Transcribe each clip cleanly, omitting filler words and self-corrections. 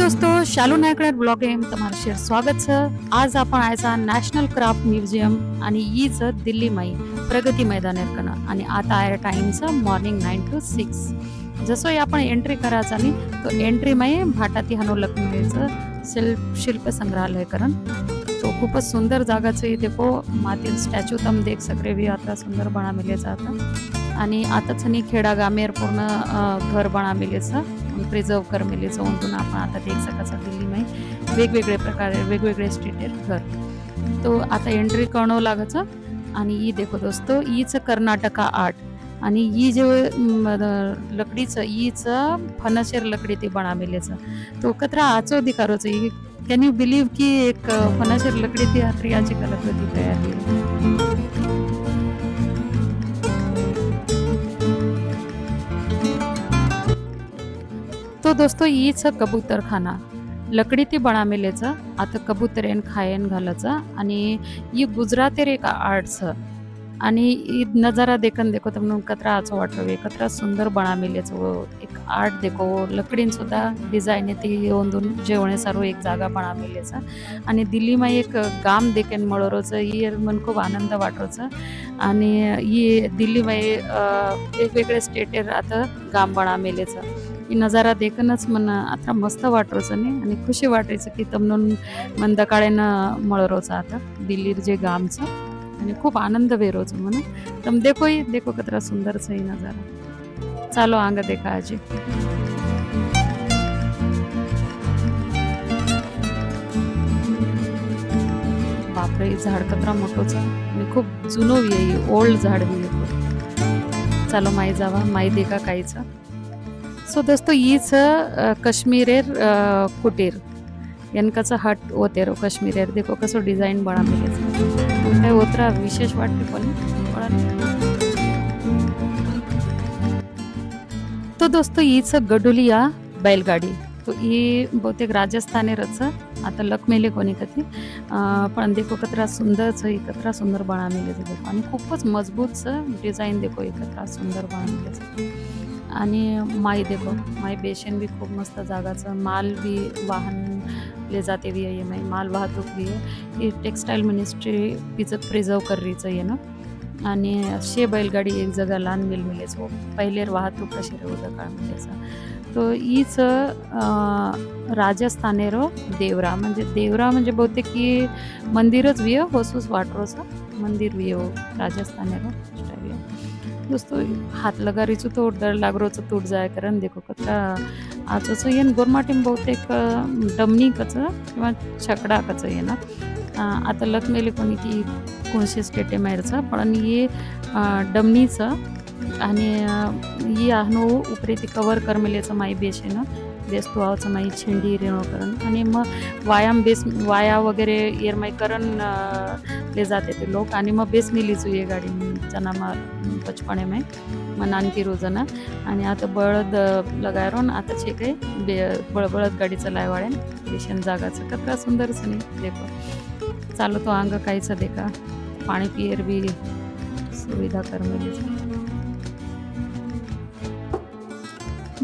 दोस्तों शालू नायकणार ब्लॉग में तुम्हारा शेर स्वागत है। आज आपण आयचा नॅशनल क्राफ्ट म्युझियम आणि ईच दिल्ली माई प्रगती मैदानावर कना आणि आता आहे टाइमचं मॉर्निंग 9 to 6। जसं आपण एंट्री करायचं आणि तो एंट्री माई भाटाती हनो लक्ष्मीचं शिल्प संग्रहालय करन तो खूपच सुंदर जागाचं आहे। देखो मातील स्टॅच्यू तम देख सकरे भी आता सुंदर बना मिले जाता आणि आताच नी खेडा गामेर पूर्ण घर बना मिलेचं प्रिझर्व कर मिलेचं म्हणून आपण आता देख सकाचा दिल्ली में वेगवेगळे प्रकारे वेगवेगळे स्ट्रीटेर घर तो आता एंट्री करणं लागायचं। आणि ई देखो दोस्तों ईच कर्नाटका आर्ट आणि ई जे लकडीचं ईच फनशेर लकडी ते बना मिलेचं तो कतरा आचो दिकारोच। कॅन यू बिलीव की एक फनशेर लकडी ती आत्रियाची कलाकृती तयार केली। तो दोस्तों ईच कबूतर खाना लकडी ती बना मिलेचं आता कबूतरेन खायन घालायचं आणि ई गुजरातेर एक आर्ट्स आणि ई नजारा देखन देखो तुम कतरा आचो वाटवे कतरा सुंदर बना मिलेचं एक आर्ट देखो लकडीन सुद्धा डिझाईन ती ओंदून जेवणे सारो एक जागा बना मिलेचं आणि दिल्ली में एक गाम देखन मळरोचं ई मन खूप आनंद वाटरोचं आणि ई दिल्ली में वेगवेगळे स्टेटेर आता गाम बना मिलेचं नजारा देखनच मन आता मस्त वाटरोच आणि खुशी वाटायचं की तमनून मन दकाळेनं मळरोच आता दिल्लीर जे गामचं आणि खूप आनंद वेरोच म्हणून तम देखो कतरा सुंदर सही नजारा चालो आंग देखा आजी। बापरे झाड कतरा मोठोच आणि खूप जुनो आहे ओल्ड झाड भी आहे। चालो माई जावा माई देखा काहीच। सो दोस्तों ईच कश्मीरेर कुटीर यांकाचं हट होतेरो कश्मीरेर देखो कसो डिझाईन बना मिले काय ओतरा विशेष वाटते पण तो दोस्तों ईच गडुलिया बैलगाडी तो ये बहुतेक राजस्थानेरच आता लक मेले कोणी कधी पण देखो कतरा सुंदर बना मिले देखो आणि खूपच मजबूत डिझाईन देखो कतरा सुंदर बना मिले आणि माई देखो माई बेशन भी खूप मस्त जागाचं माल भी वाहन ले जाते भी आहे माई माल वाहतूक भी आहे टेक्सटाईल मिनिस्ट्री तिचं प्रिझर्व कर रहीचं आहे ना आणि शे बैलगाडी एक जगा लहान मिलेचं पहिलेर वाहतूक कशी होतं काळ मिलेचं तो ईच राजस्थानेरो देवरा म्हणजे बहुतेक की मंदिरच विय होसूस वाटरोचं मंदिर विय राजस्थानेरो दोस्तों हाथ लगा रही तो डर लाग रो टूट जाए करन देखो कतरा आचो येन गोरमाटीम बहुतेक डमनी कच किंवा छकडा कच ये ना आता लक मेले कोणी की कोणशे स्टेटे मारचं पण ये डमनीचं आणि ये आहनो उपरे ती कवर कर मिलेचं माई बेशेनं बेस तो आवचं माई छेंडी रेणो करन आणि मग व्यायाम बेस वाया वगैरे येर माई करन ले जाते ते लोक आणि मग बेस मिलीच ये गाडी जना बचपने में नानकी रोजना आणि आता बळद लगायरोन आता छे काही बळबळद गाडी चलाय वाळेन बेशन जागाचं कतरा सुंदरच नाही देखो चालो तो अंग काहीच देखा पाणी पियर भी सुविधा कर मिली।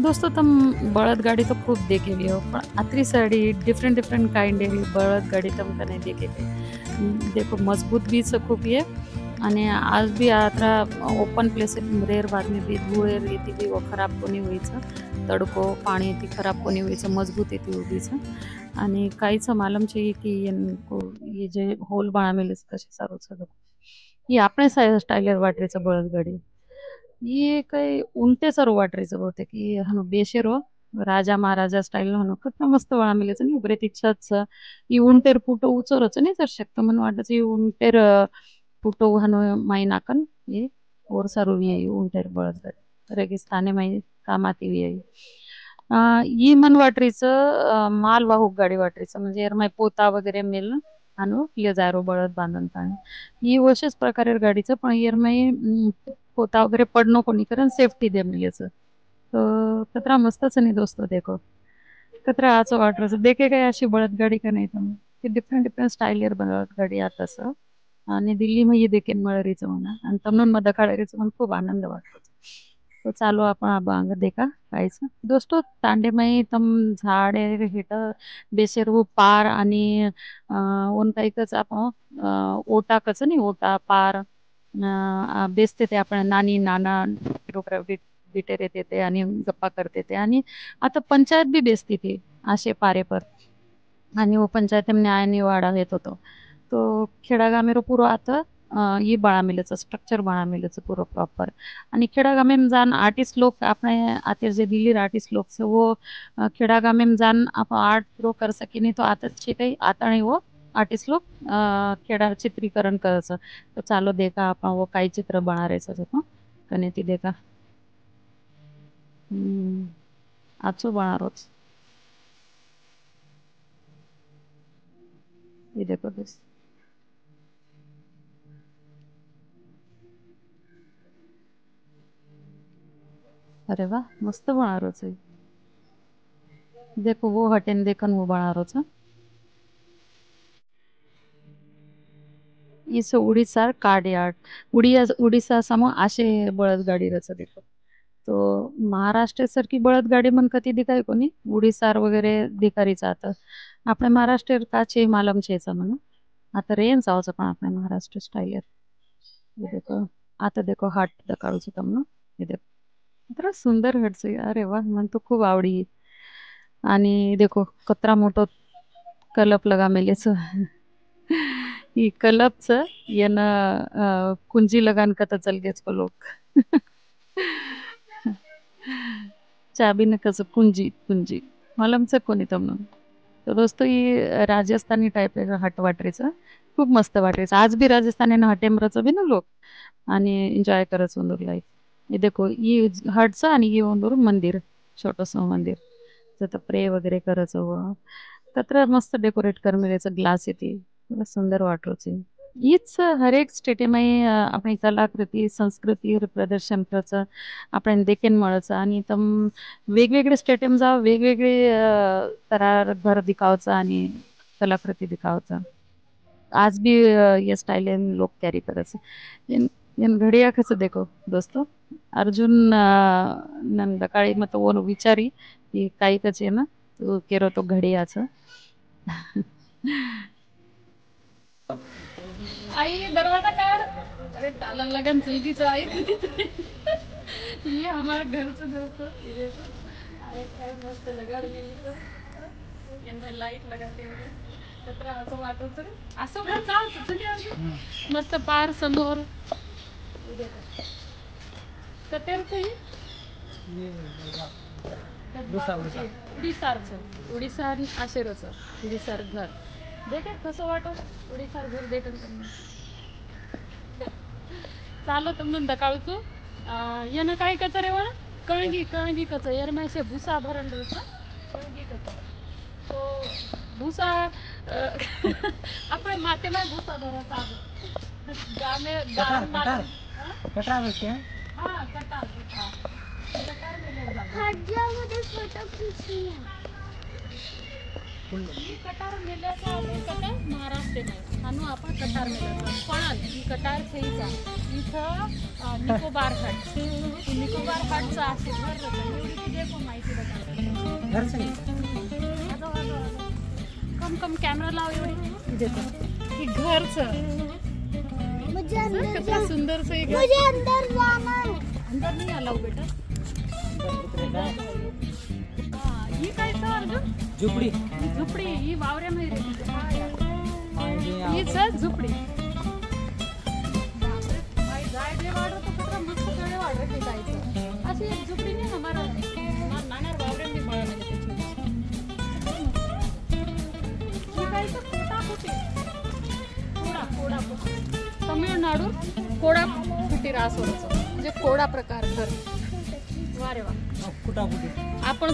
दोस्तों तुम बळद गाड़ी तो खूब देखे भी हो पर अतरी सारी डिफरेंट काइंड है बळद गाड़ी तुम कने देखे देखो मजबूत भी खूब है आणि आज भी आता ओपन प्लेस रेर बाद में भी धूळेर येते भी वो खराब कोणी व्हायचं तडको पाणी येते खराब कोणी व्हायचं मजबूत येते उभीचं आणि काहीच मालूम चाहिए कि ये जे होल बना मिले कसे सारोच ये आपणे स्टाइलर वाटरीचं बळद गाडी ये काही उंटे सर वाटरीचं बहुतेक की हनु बेशेरो राजा महाराजा स्टाईल हनु खूप मस्त वळा मिलेचं नाही उबरे तिच्छाच ई उंटेर पुटो उचोरच नाही तर शकतो म्हणून वाटत ई उंटेर पुटो हनु माई नाकन ये और सारू भी उंटेर बळद रेगिस्ताने माई कामाती भी ई मन वाटरीचं माल वाहूक गाडी वाटरीचं म्हणजे एर माई पोता वगैरे मिल हनु ये जायरो बळद बांधन ताणे ही वशेच प्रकारे गाडीचं पण एर माई पोता वगैरे पडनो कोणी कारण सेफ्टी दे मिलेचं तो कतरा मस्तच नाही दोस्तों देखो कतरा आचो वाटरोच देखे काय अशी बळद गाडी का नाही तुम्ही की डिफरेंट स्टाइलियर बळद गाडी आता असं आणि दिल्ली मध्ये देखील मळरीचं म्हणा आणि तमनून मध्ये काढायचं पण खूप आनंद वाटतो। तो चालू आपण अभंग देखा कायचं दोस्तो तांडेमई तम झाडे हिट बेसेरू पार आणि ओन काहीकच आपण ओटा कच नाही ओटा पार बेसते ते आपण नानी नाना डोकरा बिटेर येते ते आणि गप्पा करते ते आणि आता पंचायत बी बेसती ती असे पारेपर आणि वो पंचायत न्याय निवाडा येत होतो तो खेडागामेरो पुरो आता ये बळा मिलेचं स्ट्रक्चर बळा मिलेचं पुरो प्रॉपर आणि खेडागामे में जान आर्टिस्ट लोग अपने आते जे दिल्ली आर्टिस्ट लोग से वो खेडागामे में जान आप आर्ट प्रो कर सके नहीं तो आता छे काही आता नहीं वो आर्टिस्ट लोग खेडा चित्रीकरण करायचं तो चालो देखा आपण वो काही चित्र बना रहे तो कने ती देखा आजो बना रोज ये देखो बस अरे वाह मस्त बना रोज है देखो वो हटेन देखन वो बना रोज इस उड़ीसा कार्ड आर्ट उड़ीसा समो आशे बळद गाडी रच देखो तो महाराष्ट्र सारखी बळद गाडी मन कधी दिखाय कोणी उडीसार वगैरे दिखारीच आता आपल्या महाराष्ट्र काचे मालम छेचा म्हणून आता रेन जावचं पण आपल्या महाराष्ट्र स्टाईल ये देखो आता देखो हाट दकाळूच तमनो ये देखो इतना सुंदर हटस अरे वाह मन तो खूप आवडी आणि देखो कतरा मोठो कलप लगा मेलेच ही कलपच येन कुंजी लगान कता चल गेच को लोक चाबी न कसं कुंजी कुंजी मलमच कोणी तमन तर दोस्तो ही राजस्थानी टाईप हट वाटरेचं खूप मस्त वाटरेचं आज बी राजस्थानी हटेमरचं बी ना लोक आणि एन्जॉय करत उंदूर लाईफ हे देखो ही हटचं आणि ही उंदूर मंदिर छोटंसं मंदिर जत प्रे वगैरे करायचं व तत्र मस्त डेकोरेट कर मिळायचं ग्लास येते सुंदर वाटरोचे हीच हर एक स्टेटेमध्ये आपली कलाकृती संस्कृती प्रदर्शन करायचं आपण देखील मिळायचं आणि तम वेगवेगळे स्टेटेम जाव वेगवेगळे तरार घर दिखावचं आणि कलाकृती दिखावचं आज भी ये स्टाइल लोग कैरी करायचं इन घडिया कसं देखो दोस्तो अर्जुन नंदकाळी मग तो विचारी की काही कचे ना तो केरो तो घडियाचं आई दरवाजा काढ अरे ताला लगन जल्दी से आई ये हमारा घर से दोस्तों अरे काय मस्त लगा मिली तो यंदा लाईट लगाते हुए तत्र असं वाटत असं घर चालतं तुझ्या मस्त पार समोर कतेरचं उडीसा आणि आशेरोचं उडीसार घर देखे कसं वाटत उडीसार घर देखत चालो तुम दकाळू येणं काय कच रे वा कळंगी कच यार मासे भूसा भरण कळंगी कच तो भूसा आपण माते में भूसा भरायचा गामे कटार होते हां कटार मध्ये फोटो खींचूया कटार मेल्याचा आपण कटा महाराष्ट्र में हानू आपण कटार मेल्याचा पण ही कटार थेईचा इथं निकोबार हटचा असे घर एवढी देखो माहिती बघा घर सही कम कैमरा लाव एवढी देखो ही घरचं मुझे अंदर सुंदर से मुझे अंदर जाना अंदर नहीं अलाउ बेटा ये काय था अर्जुन झुपडी ही वावऱ्यामध्ये रहती ही झुपडी जाय दे वाढ तो कचरा मस्त कडे वाढ जायचं अशी एक झुपडी नाही हमारा नाना वावऱ्यामध्ये बळामध्ये ही काय कोडा तमिळनाडू कोडा फुटी रासवरचं म्हणजे कोडा प्रकार घर वारे वा कुटाकुटी आपण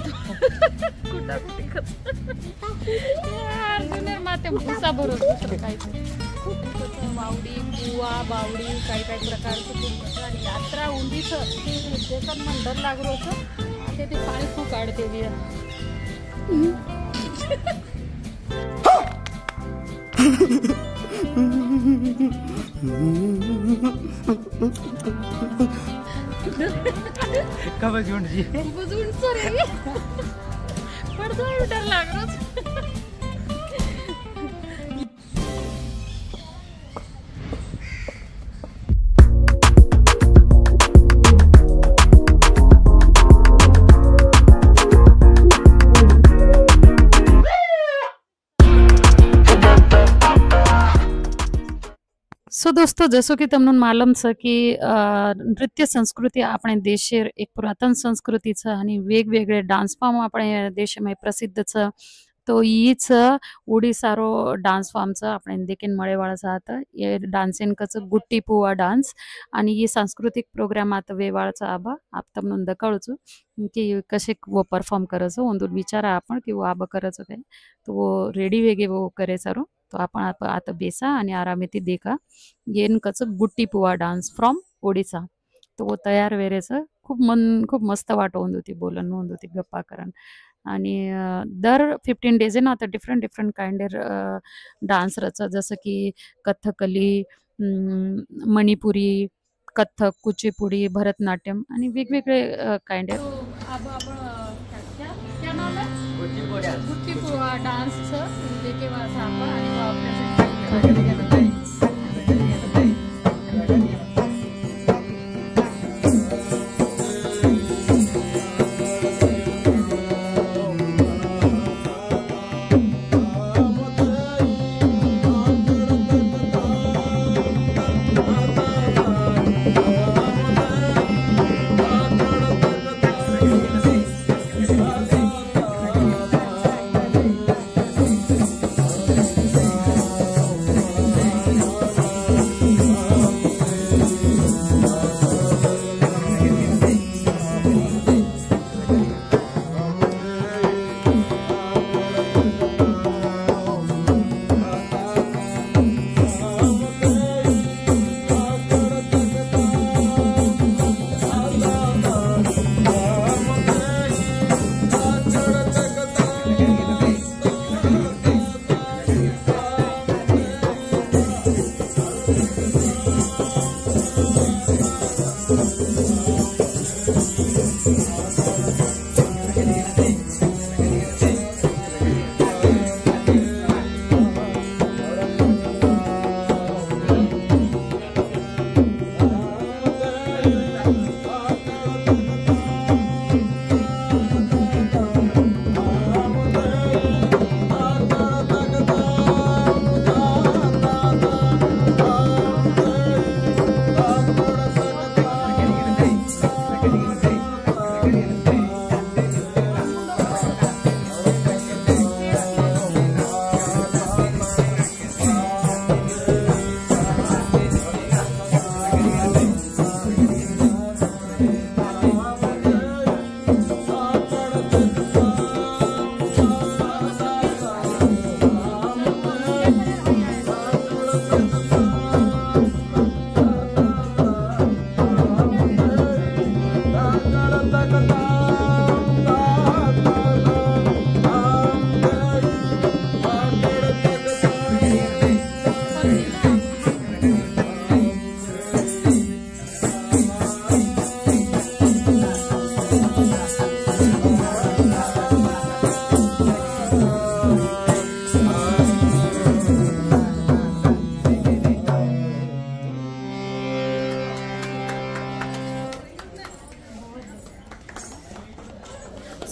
कुटाकुटी अर्जुन माते भुसा भरत दुसरं काही वावडी बुवा बावडी काही प्रकारचं आणि यात्रा उंडीचं त्याच्यात मन डर लागलो होतं ते पाणी खूप काढते कब झुंड जी बुजुर्ग सॉरी पड़ता है डर लग रहा है। सो दोस्तों जसो कि तमने मालूम छ की नृत्य संस्कृती આપણે દેશે એક પુરાતન સંસ્કૃતિ છે અને वेगवेगळे डान्स फॉर्म આપણે देशामध्ये प्रसिद्ध छ तो हीच ओडिसारो डान्स फॉर्म छ આપણે देखीन मळेवाळा आता ये डान्सिंग कच गुट्टी पुवा डान्स आणि ही सांस्कृतिक प्रोग्राम आता वेवाळचा आबा आप तमने दकाळूचो की कसे वो परफॉर्म करजो ಒಂದು विचारा आपण की वो आबा करजो काय तो वो रेडी वेगे वो करे सारो तो आपण आता बेसा आणि आरामेती देखा येन कच गुट्टी पुवा डान्स फ्रॉम ओडिसा तो वो तयार वेरेच खूप मस्त वाटवून होती बोलन होऊन होती गप्पा करण आणि दर 15 डेज ना आता डिफरंट काइंडर डान्स रच जसं की कथकली मणिपुरी कथक कुचिपुडी भरतनाट्यम आणि वेगवेगळे काइंडर गुट्टी पुवा डान्स देखे वासा आपण आणि वापरायचं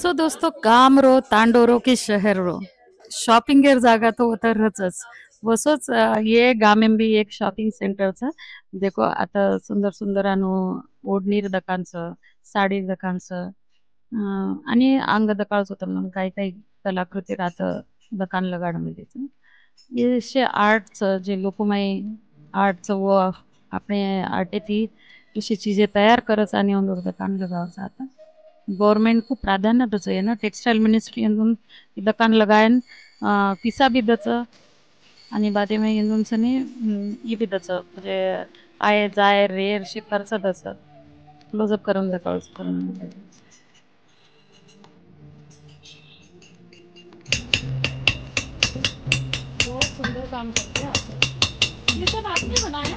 सो दोस्तों गाम रो तांडो रो की शहर रो शॉपिंग जागा तो उतरच वसोच ये गामें भी एक शॉपिंग सेंटर छ देखो आता सुंदर सुंदर ओढणीर दुकान छ साडी दुकान छ आणि अंग दकाळच होतं म्हणून काही काही कलाकृती राहत दुकान लगाडमध्ये ये शे आर्ट जे लोकमाई आर्ट वो अपने आर्टे थी कुछ चीजें तयार करच आणि दुकान लगावच आता गवर्नमेंट खूप प्राधान्य दच आहे ना टेक्सटाइल मिनिस्ट्री यांतून दुकान लगायन पिसा भी दच आणि बादे में यांतून सनी ये भी दच म्हणजे आय जाय रेर शे खर्च दच क्लोजअप करून दकाळच करून बहुत सुंदर काम करते हैं ये सब आपने बनाया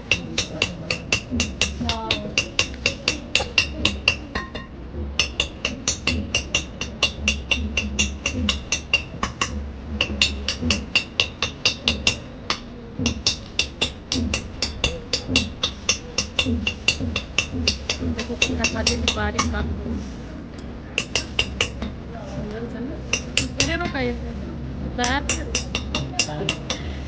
बारीक काम मेरे का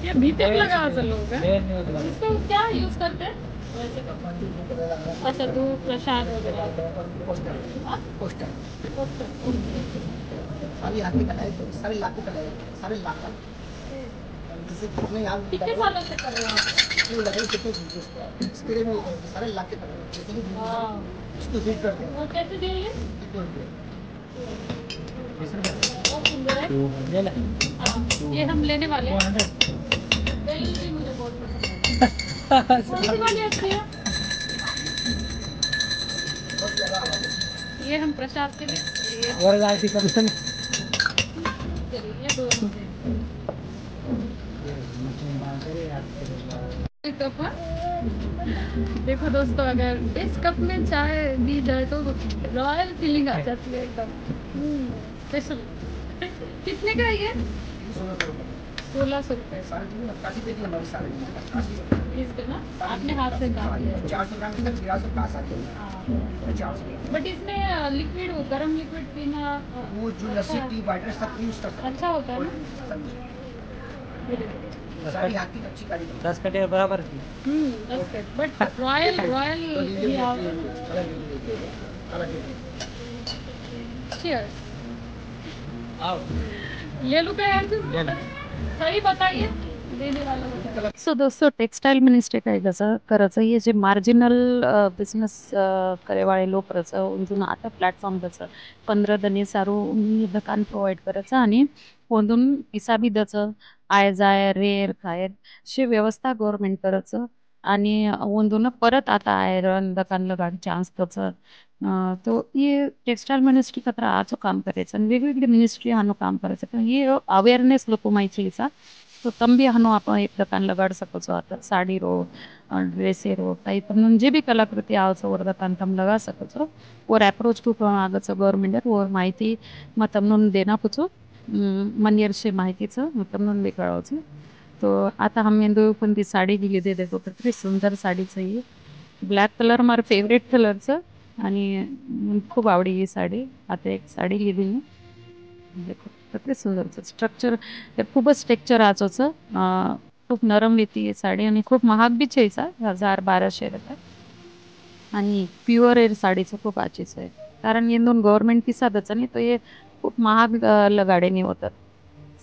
ये भीतर लगा लोग इसको क्या यूज करते हैं? अच्छा दूध प्रसाद वगैरह कितने सालों से कर रहे हो? वो कैसे दे ये? बहुत सुंदर है। ये हम लेने वाले हैं। मुझे बहुत पसंद है। वाली अच्छी है। ये हम प्रसाद के लिए ये दो कप है। देखो दोस्तों, अगर इस कप में चाय दी जाए तो रॉयल फीलिंग आ जाती है एकदम स्पेशल। कितने का है ये? 1600 रुपये। आपने हाथ से बट इसमें लिक्विड गर्म लिक्विड पीना वो जो लस्सी टी वाटर सब यूज करते हैं अच्छा होता है ना। 10 कटे बराबर की 10 कट बट रॉयल चीयर्स। ले लो क्या सही बताइए देने वाला। सो दोस्तों, टेक्सटाइल मिनिस्ट्री काय करायचं हे जे मार्जिनल बिझनेस करेवाळे लोक करायचं उंजून आता प्लॅटफॉर्म त्याचं 15 दने सारू दुकान प्रोवाइड करायचं आणि कोंदून हिसाबी द्यायचं आय जाय रेर काय शे व्यवस्था गव्हर्नमेंट करायचं आणि ओंदून परत आता आयरन दुकानला गाडी चान्स त्याचं तो ये टेक्सटाइल मिनिस्ट्री का आजो काम करायचं आणि वेगवेगळी मिनिस्ट्री हानो काम करायचं पण ये अवेअरनेस लोक माहिती तो तंबी हानो आपण एक दुकान लगाड़ सको आता साड़ी रो ड्रेसे रो कई पण जे भी कलाकृति आवसो और दुकान तम लगा सको और अप्रोच टू आगच गवर्नमेंट और माहिती मग तमनून देना पुचो मनियरशे माहितीचं मग तमनून बेकळावचं तो आता हम इंदू पण ती साडी दिली दे देखो किती सुंदर साडीचं ही ब्लॅक कलर मार फेवरेट कलरचं आणि खूप आवडी ही साडी आता एक साडी लिहिली मी देखो किती सुंदरचं स्ट्रक्चर खूपच टेक्चर आजोचं खूप नरम येते साडी आणि खूप महाग बी छेचा 1000-1200 रुपये आणि प्युअर एअर साडीचं खूप आचीच आहे कारण येऊन गव्हर्नमेंट पिसादच आणि तो ये खूप महाग लगाडे होतात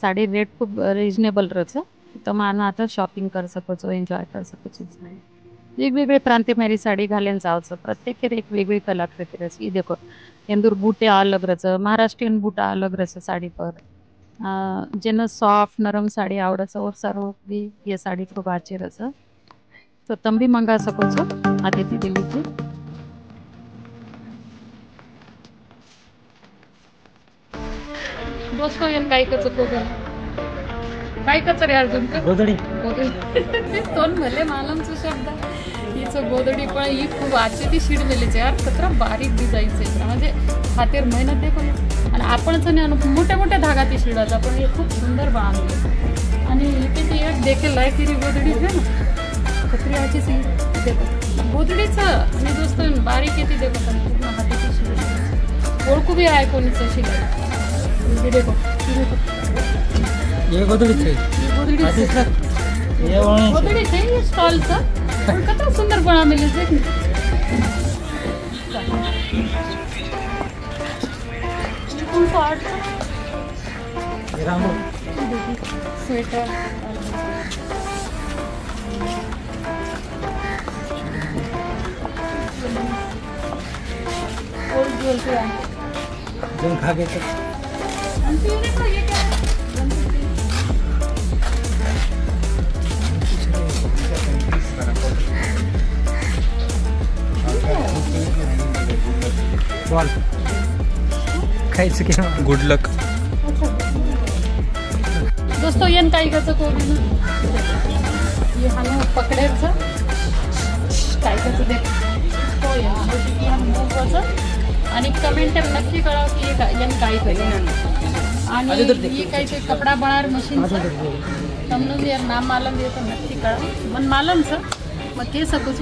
साडी रेट खूप रिजनेबल रहचं तर मग आता शॉपिंग कर सकोचो एन्जॉय कर सकोचो नाही वेगवेगळे प्रांतीय मेरी साड़ी घालेन जावचं प्रत्येक एक वेगळी कलाकृति रही देखो इंदूर बूटे अलग रच महाराष्ट्रीयन बूटा अलग रच साड़ी पर जेन सॉफ्ट नरम साड़ी आवड़च और सर्व भी ये साड़ी खूब अच्छी रच तो तुम भी मंगा सको छो अतिथि दिल्ली की दोस्तों ये काय रे अर्जुन गोदडी तोन भले मालमचं शब्द हिचं गोदडी पण ही खूप आजची ती शीड दिलीच यार कतरा बारीक डिझाईनचे म्हणजे हातेर मेहनत देखो आणि आपणच नाही मोठ्या मोठ्या धागा ती शिडाचा पण हे खूप सुंदर बांधले आणि किती एक देखील लायक ती गोदडी आहे ना कतरी आजची सी देखो गोदडीचं आणि दोस्तों बारीक येते देखो पण पूर्ण हाताची शिड ओळखू बी आहे कोणीचं शिड देखो ये गोदड़ी थे ये स्टॉल सा कितना सुंदर बना मिले देख कौन सा आर्ट स्वेटर और ज्वेलरी है जो खा गए तो ये क्या है गुड लक दोस्तों ये काय करतो कोणी ये हानो पकडेचं काय करतो देख तो ये हम मोबाचं आणि कमेंट नक्की कळवा की ये काय करतो आणि ये काय ते कपडा बनार मशीन तमनं यार नाम मालूम ये तो नक्की कळवा मन मालूम छ मग ते सकूच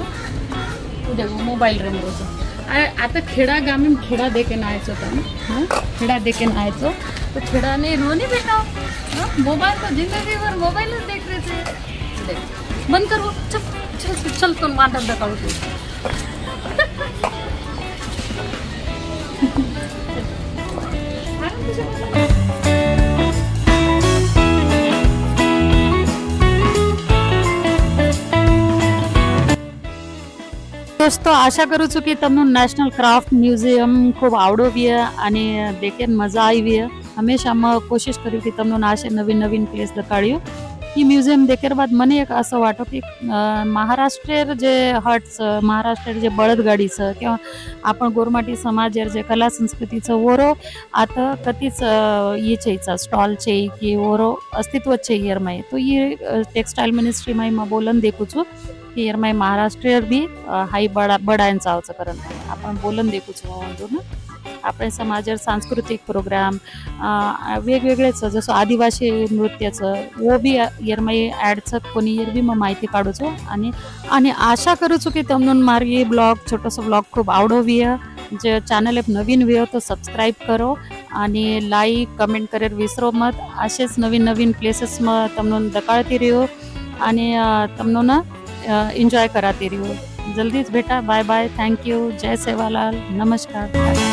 तू देखो मोबाईल रे मोरोचं आता खेड़ा गामी में खेड़ा दे के नाचो तुम। हाँ, खेड़ा दे के नाचो तो खेड़ा ने रो नहीं बेटा। हाँ, मोबाइल तो जिंदगी भर मोबाइल देख रहे थे। देख, बंद करो। चल चल चल तुम माता दकाओ तू। दोस्तों आशा करूँ છું કે તમને નેશનલ ક્રાફ્ટ મ્યુઝિયમ ખૂબ આવડો બી અને દેખે મજા આવી હંમેશા અમે કોશિશ કરી કે તમને આશે નવીન નવીન પ્લેસ દેખાડ્યું ಈ ಮ್ಯೂಸಿಯಂ देखेर बाद મને એક असं वाटो की महाराष्ट्रेर जे हट्स महाराष्ट्रेर जे बळदगाडी किंवा आपण गोरमाटी समाज जे कला संस्कृतीचं ओरो आता कधीच येचेचा स्टॉल चे की ओरो अस्तित्व छे यर में तो ये टेक्सटाइल मिनिस्ट्री में बोलन देखू छू की यर में महाराष्ट्रेर बी हाई बडायन चावचं करण आपण बोलन देखू छू ना आपल्या समाजात सांस्कृतिक प्रोग्राम वेगवेगळेच जसं आदिवासी नृत्याचं वो बी यरमाई ॲडचं कोणी यर बी मग माहिती काढूचो आणि आशा करूचो की તમને મારી ब्लॉग छोटोसं ब्लॉग खूप आवडवी जे चॅनल एक नवीन व्हिडिओ तो सबस्क्राईब करो आणि लाईक कमेंट करेर विसरो मत असेच नवीन नवीन प्लेसेस मग તમને दकाळती રહ્યો आणि તમને एन्जॉय कराती રહ્યો जल्दीच भेटा बाय बाय थँक्यू जय सेवालाल नमस्कार.